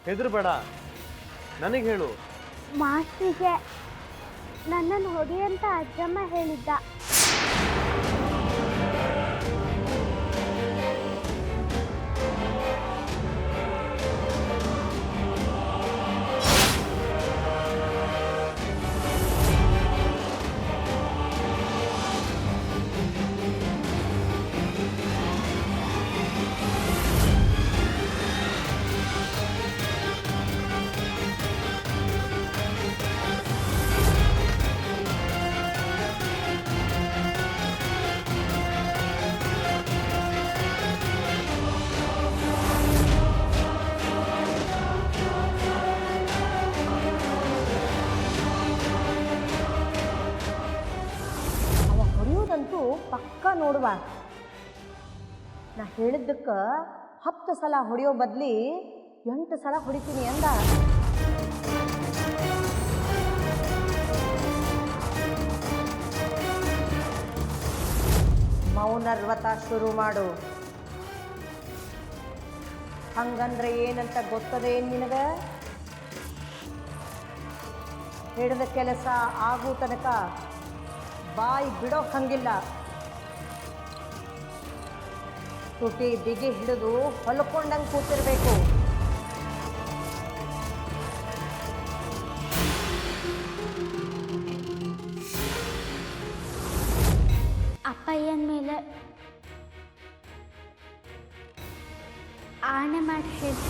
ಹೆದರ್ಬೇಡ, ನನಗೆ ಹೇಳು. ಮಾಸ್ಟ್ರಿಗೆ ನನ್ನನ್ನು ಹೊಡೆಯಂತ ಅಜ್ಜಮ್ಮ ಹೇಳಿದ್ದ. ಪಕ್ಕ ನೋಡುವ, ನಾ ಹೇಳಿದ್ದಕ್ಕೆ 10 ಸಲ ಹೊಡೆಯೋ ಬದ್ಲಿ 8 ಸಲ ಹೊಡಿತೀನಿ ಅಂದ. ಮೌನರ್ವತ ಶುರು ಮಾಡು. ಹಂಗಂದ್ರೆ ಏನಂತ ಗೊತ್ತದೆ ನಿನಗ? ಹಿಡಿದ ಕೆಲಸ ಆಗೋ ತನಕ ಬಾಯಿ ಬಿಡೋ ಹಂಗಿಲ್ಲ. ತುಟಿ ಬಿಗಿ ಹಿಡಿದು ಹೊಲ್ಕೊಂಡಂಗೆ ಕೂತಿರ್ಬೇಕು. ಅಪ್ಪಯ್ಯನ ಮೇಲೆ ಆಣೆ ಮಾಡಿ ಹೇಳಿ.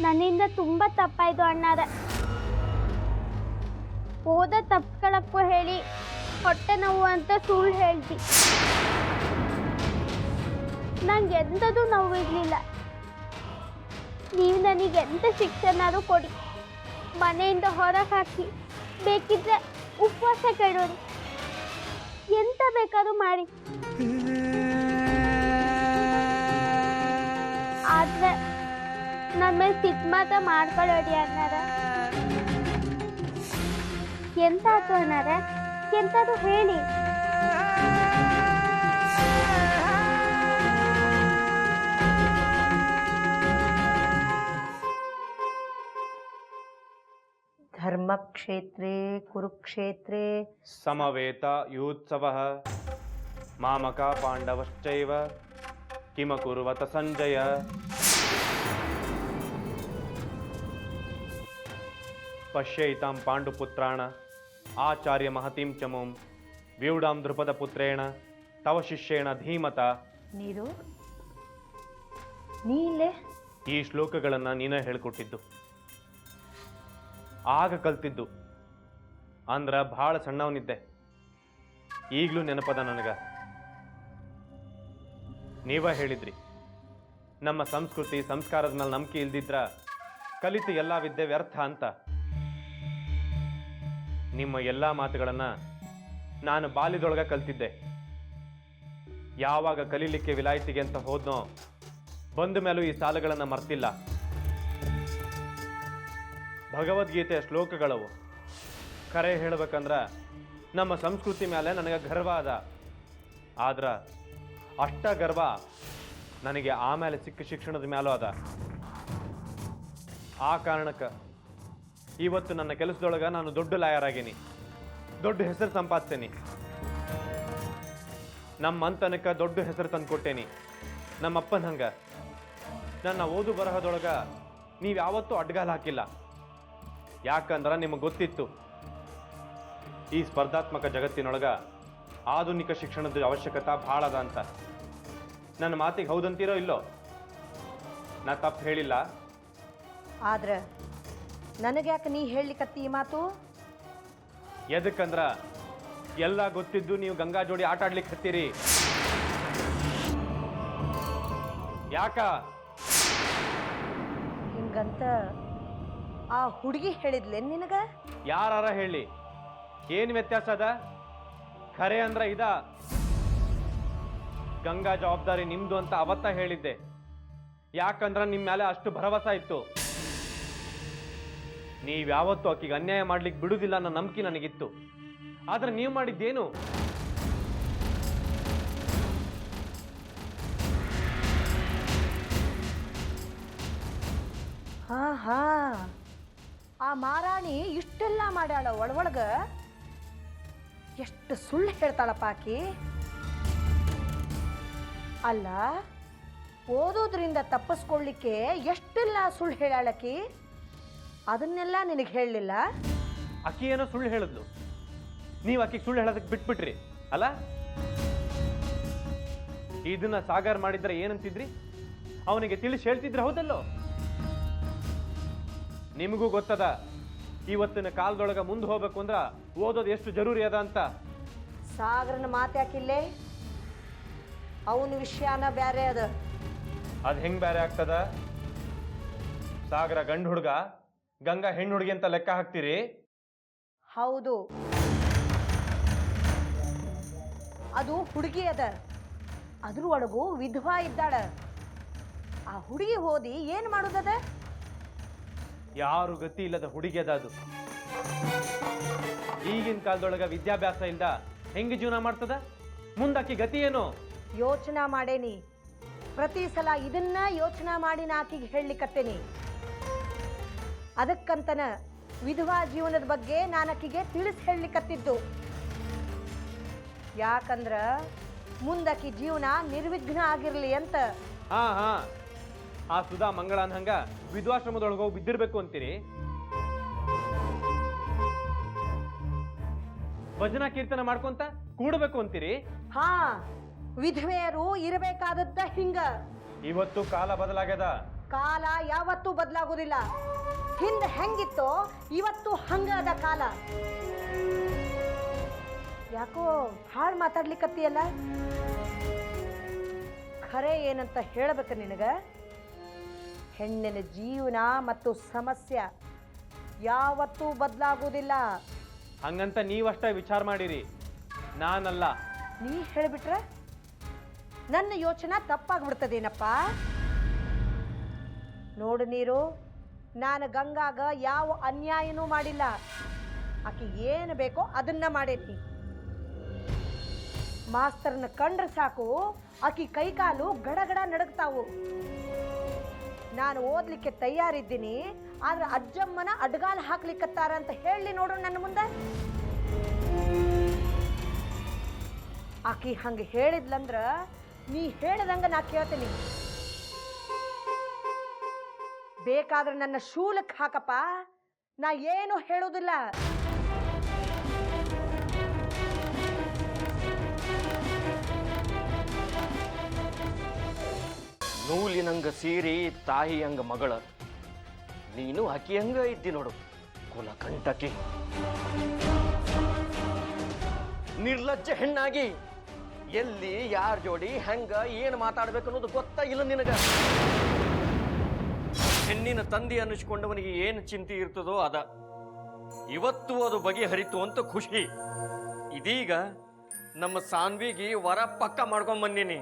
ನನ್ನಿಂದ ತುಂಬ ತಪ್ಪಾಯ್ತು ಅಣ್ಣಾರ. ಓದ ತಪ್ಸ್ಕೊಳಕ್ಕೂ ಹೇಳಿ ಹೊಟ್ಟೆ ನೋವು ಅಂತ ಸುಳ್ಳು ಹೇಳ್ತಿ. ನಂಗೆ ಎಂಥದ್ದು ನೋವಿರ್ಲಿಲ್ಲ. ನೀವು ನನಗೆ ಎಂಥ ಶಿಕ್ಷೆನಾದ್ರು ಕೊಡಿ, ಮನೆಯಿಂದ ಹೊರಗೆ ಹಾಕಿ, ಬೇಕಿದ್ರೆ ಉಪವಾಸ ಕೆಡೋರಿ, ಎಂತ ಬೇಕಾದ್ರೂ ಮಾಡಿ. ಆದ್ರೆ ನನ್ನ ಮೇಲೆ ಸಿಟ್ಟು ಮಾತ್ರ ಮಾಡ್ಕೊಳ್ಳೋಡಿ ಅಣ್ಣಾರ. ಎಂತಾಯ್ತು ಅಣ್ಣಾರ? ಎಂತಾದ್ರೂ ಹೇಳಿ. ಧರ್ಮಕ್ಷೇತ್ರೇ ಕುರುಕ್ಷೇತ್ರೇ ಸಮವೇತ ಯೂತ್ಸವಃ ಮಾಮಕ ಪಾಂಡವಶ್ಚೈವ ಕಿಮಕುರ್ವತ ಸಂಜಯ. ಪಶ್ಯೈತಾಂ ಪಾಂಡುಪುತ್ರಾಣ ಆಚಾರ್ಯ ಮಹತೀಂ ಚಮೂಂ ವ್ಯೂಢಾಂ ದ್ರುಪದ ಪುತ್ರೇಣ ತವ ಶಿಷ್ಯೇಣ ಧೀಮತ. ನೀರು ನೀಲೆ ಈ ಶ್ಲೋಕಗಳನ್ನು ನೀನೇ ಹೇಳ್ಕೊಟ್ಟಿದ್ದು, ಆಗ ಕಲ್ತಿದ್ದು. ಅಂದ್ರ ಭಾಳ ಸಣ್ಣವನಿದ್ದೆ, ಈಗಲೂ ನೆನಪದ ನನಗ. ನೀವ ಹೇಳಿದ್ರಿ, ನಮ್ಮ ಸಂಸ್ಕೃತಿ ಸಂಸ್ಕಾರದ ಮೇಲೆ ನಂಬಿಕೆ ಇಲ್ದಿದ್ರ ಕಲಿತು ಎಲ್ಲ ವಿದ್ಯೆ ವ್ಯರ್ಥ ಅಂತ. ನಿಮ್ಮ ಎಲ್ಲ ಮಾತುಗಳನ್ನು ನಾನು ಬಾಲ್ಯದೊಳಗೆ ಕಲ್ತಿದ್ದೆ. ಯಾವಾಗ ಕಲೀಲಿಕ್ಕೆ ವಿಲಾಯಿತಿಗೆ ಅಂತ ಹೋದ್ನೋ ಬಂದ ಮೇಲೂ ಈ ಸಾಲಗಳನ್ನು ಮರ್ತಿಲ್ಲ. ಭಗವದ್ಗೀತೆಯ ಶ್ಲೋಕಗಳವು. ಕರೆ ಹೇಳ್ಬೇಕಂದ್ರೆ ನಮ್ಮ ಸಂಸ್ಕೃತಿ ಮೇಲೆ ನನಗೆ ಗರ್ವ ಅದ. ಆದ್ರೆ ಅಷ್ಟ ಗರ್ವ ನನಗೆ ಆಮೇಲೆ ಸಿಕ್ಕ ಶಿಕ್ಷಣದ ಮೇಲೂ ಅದ. ಆ ಕಾರಣಕ್ಕೆ ಇವತ್ತು ನನ್ನ ಕೆಲಸದೊಳಗೆ ನಾನು ದೊಡ್ಡ ಲಾಯರ್ ಆಗೀನಿ, ದೊಡ್ಡ ಹೆಸರು ಸಂಪಾದಿಸ್ತೇನೆ. ನಮ್ಮ ಮಂತನಕ್ಕೆ ದೊಡ್ಡ ಹೆಸರು ತಂದು ಕೊಟ್ಟೇನಿ. ನಮ್ಮಪ್ಪನ ಹಂಗೆ ನನ್ನ ಓದು ಬರಹದೊಳಗೆ ನೀವು ಯಾವತ್ತೂ ಅಡ್ಗಾಲ ಹಾಕಿಲ್ಲ. ಯಾಕಂದ್ರೆ ನಿಮಗೆ ಗೊತ್ತಿತ್ತು ಈ ಸ್ಪರ್ಧಾತ್ಮಕ ಜಗತ್ತಿನೊಳಗೆ ಆಧುನಿಕ ಶಿಕ್ಷಣದ ಅವಶ್ಯಕತೆ ಭಾಳ ಅದ ಅಂತ. ನನ್ನ ಮಾತಿಗೆ ಹೌದಂತೀರೋ ಇಲ್ಲೋ? ನಾ ತಪ್ಪು ಹೇಳಿಲ್ಲ. ಆದ್ರೆ ನನಗ್ಯಾಕೆ ನೀ ಹೇಳಲಿಕ್ಕತ್ತಿ ಈ ಮಾತು? ಎದಕ್ಕಂದ್ರ ಎಲ್ಲ ಗೊತ್ತಿದ್ದು ನೀವು ಗಂಗಾ ಜೋಡಿ ಆಟ ಆಡ್ಲಿಕ್ಕೆ ಹತ್ತೀರಿ. ಯಾಕ? ಹಿಂಗಂತ ಆ ಹುಡುಗಿ ಹೇಳಿದ್ಲೇನ್ ನಿನಗ? ಯಾರ ಹೇಳಿ, ಏನು ವ್ಯತ್ಯಾಸ ಅದ? ಖರೆ ಅಂದ್ರ ಇದ. ಗಂಗಾ ಜವಾಬ್ದಾರಿ ನಿಮ್ದು ಅಂತ ಅವತ್ತ ಹೇಳಿದ್ದೆ. ಯಾಕಂದ್ರ ನಿಮ್ಮ ಮೇಲೆ ಅಷ್ಟು ಭರವಸೆ ಇತ್ತು. ನೀವ್ಯಾವತ್ತೂ ಆಕಿಗೆ ಅನ್ಯಾಯ ಮಾಡ್ಲಿಕ್ಕೆ ಬಿಡುದಿಲ್ಲ ಅನ್ನೋ ನಂಬಿಕೆ ನನಗಿತ್ತು. ಆದ್ರೆ ನೀವು ಮಾಡಿದ್ದೇನು? ಹಾ ಹಾ, ಆ ಮಾರಾಣಿ ಇಷ್ಟೆಲ್ಲ ಮಾಡ್ಯಾಳ ಒಳಗ. ಎಷ್ಟು ಸುಳ್ಳು ಹೇಳ್ತಾಳಪ್ಪ ಆಕಿ. ಅಲ್ಲ, ಓದೋದ್ರಿಂದ ತಪ್ಪಿಸ್ಕೊಳ್ಳಿಕ್ಕೆ ಎಷ್ಟೆಲ್ಲ ಸುಳ್ಳು ಹೇಳಾಳಕಿ. ಅದನ್ನೆಲ್ಲ ನಿನಗೆ ಹೇಳಲಿಲ್ಲ? ಆಕಿ ಏನೋ ಸುಳ್ಳು ಹೇಳಿದ್ಲು, ನೀವು ಆಕಿಗೆ ಸುಳ್ಳು ಹೇಳೋದಕ್ಕೆ ಬಿಟ್ಬಿಟ್ರಿ ಅಲ್ಲ? ಇದನ್ನ ಸಾಗರ್ ಮಾಡಿದ್ರೆ ಏನಂತಿದ್ರಿ? ಅವನಿಗೆ ತಿಳಿಸಿ ಹೇಳ್ತಿದ್ರೆ ಹೌದಲ್ಲೋ? ನಿಮಗೂ ಗೊತ್ತದ ಇವತ್ತಿನ ಕಾಲದೊಳಗ ಮುಂದೆ ಹೋಗ್ಬೇಕು ಅಂದ್ರ ಓದೋದು ಎಷ್ಟು ಜರೂರಿ ಅದ ಅಂತ. ಸಾಗರನ ಮಾತ್ಯಾಕಿಲ್ಲೇ? ಅವನ ವಿಷಯನ ಬ್ಯಾರೆ ಅದ. ಅದ್ ಹೆಂಗ್ ಬೇರೆ ಆಗ್ತದ? ಸಾಗರ ಗಂಡು ಹುಡುಗ, ಗಂಗಾ ಹೆಣ್ಣು ಹುಡುಗಿ ಅಂತ ಲೆಕ್ಕ ಹಾಕ್ತೀರಿ? ಹೌದು, ಅದು ಹುಡುಗಿ ಅದ. ಅದ್ರ ಒಳಗೂ ವಿಧವಾ ಇದ್ದಾಳ. ಆ ಹುಡುಗಿ ಓದಿ ಏನ್ ಮಾಡೋದದ? ಯಾರು ಗತಿ ಇಲ್ಲದ ಹುಡುಗಿ ಅದ ಅದು. ಈಗಿನ ಕಾಲದೊಳಗ ವಿದ್ಯಾಭ್ಯಾಸ ಇಲ್ದ ಹೆಂಗೆ ಜೀವನ ಮಾಡ್ತದ? ಮುಂದಾಕಿ ಗತಿ ಏನು? ಯೋಚನಾ ಮಾಡೇನಿ. ಪ್ರತಿ ಸಲ ಇದನ್ನ ಯೋಚನಾ ಮಾಡಿ ನಾಕಿಗೆ ಹೇಳಲಿಕ್ಕತ್ತೇನಿ. ಅದಕ್ಕಂತನ ವಿಧವಾ ಜೀವನದ ಬಗ್ಗೆ ನಾನು ಆಕಿಗೆ ತಿಳಿಸಿ ಹೇಳಲಿಕ್ಕತ್ತಿದ್ದು. ಯಾಕಂದ್ರ ಮುಂದಾಕಿ ಜೀವನ ನಿರ್ವಿಘ್ನ ಆಗಿರ್ಲಿ ಅಂತ. ಹಾ ಹಾ, ಆ ಸುಧಾ ಮಂಗಳನ್ ಹಂಗ ವಿದ್ವಾಶ್ರಮದೊಳಗೆ ಹೋಗಿ ಬಿದ್ದಿರ್ಬೇಕು ಅಂತೀರಿ? ಭಜನಾ ಕೀರ್ತನ ಮಾಡ್ಕೊಂತ ಕೂಡಬೇಕು ಅಂತೀರಿ? ಹಾ, ವಿಧವೆಯರು ಇರಬೇಕಾದದ್ದ ಹಿಂಗ. ಇವತ್ತು ಕಾಲ ಬದಲಾಗ್ಯದ. ಕಾಲ ಯಾವತ್ತೂ ಬದಲಾಗೋದಿಲ್ಲ. ಹಿಂದೆ ಹೆಂಗಿತ್ತೋ ಇವತ್ತು ಹಂಗ ಅದ ಕಾಲ. ಯಾಕೋ ಹಾಳು ಮಾತಾಡ್ಲಿಕ್ಕತ್ತಿಯಲ್ಲ? ಖರೆ ಏನಂತ ಹೇಳಬೇಕ ನಿನಗ? ಹೆಣ್ಣಿನ ಜೀವನ ಮತ್ತು ಸಮಸ್ಯೆ ಯಾವತ್ತೂ ಬದಲಾಗೋದಿಲ್ಲ. ಹಂಗಂತ ನೀವಷ್ಟೇ ವಿಚಾರ ಮಾಡಿರಿ, ನಾನಲ್ಲ. ನೀ ಹೇಳಿಬಿಟ್ರೆ ನನ್ನ ಯೋಚನೆ ತಪ್ಪಾಗ್ಬಿಡ್ತದೇನಪ್ಪ. ನೋಡು ನೀರು, ನಾನು ಗಂಗಾಗ ಯಾವ ಅನ್ಯಾಯನೂ ಮಾಡಿಲ್ಲ. ಆಕೆ ಏನು ಬೇಕೋ ಅದನ್ನ ಮಾಡೇನಿ. ಮಾಸ್ತರ್ನ ಕಂಡ್ರೆ ಸಾಕು ಆಕಿ ಕೈಕಾಲು ಗಡಗಡ ನಡಗ್ತಾವು. ನಾನು ಓದ್ಲಿಕ್ಕೆ ತಯಾರಿದ್ದೀನಿ, ಆದ್ರೆ ಅಜ್ಜಮ್ಮನ ಅಡ್ಗಾಲ್ ಹಾಕ್ಲಿಕ್ಕತ್ತಾರ ಅಂತ ಹೇಳಿ ನೋಡು ನನ್ನ ಮುಂದೆ. ಆಕಿ ಹಂಗೆ ಹೇಳಿದ್ಲಂದ್ರ ನೀ ಹೇಳಿದಂಗ ನಾ ಕೇಳ್ತೀನಿ. ಬೇಕಾದ್ರೆ ನನ್ನ ಶೂಲಕ್ಕೆ ಹಾಕಪ್ಪ, ನಾ ಏನು ಹೇಳೋದಿಲ್ಲ. ನೂಲಿನಂಗ ಸೀರಿ ತಾಯಿ ಹಂಗ ಮಗಳ, ನೀನು ಅಕ್ಕಿ ಹಂಗ ಇದ್ದಿ ನೋಡು, ಕುಲಕಂಟಕಿ ನಿರ್ಲಜ್ಜ ಹೆಣ್ಣಾಗಿ ಎಲ್ಲಿ ಯಾರ ಜೋಡಿ ಹೆಂಗ ಏನು ಮಾತಾಡ್ಬೇಕು ಅನ್ನೋದು ಗೊತ್ತಾ ಇಲ್ಲ ನಿನಗ? ಹೆಣ್ಣಿನ ತಂದೆ ಅನ್ನಿಸ್ಕೊಂಡವನಿಗೆ ಏನು ಚಿಂತೆ ಇರ್ತದೋ ಅದ. ಇವತ್ತು ಅದು ಬಗೆಹರಿತು ಅಂತ ಖುಷಿ. ಇದೀಗ ನಮ್ಮ ಸಾನ್ವಿಗೆ ವರ ಪಕ್ಕ ಮಾಡ್ಕೊಂಡ್ ಬಂದೀನಿ.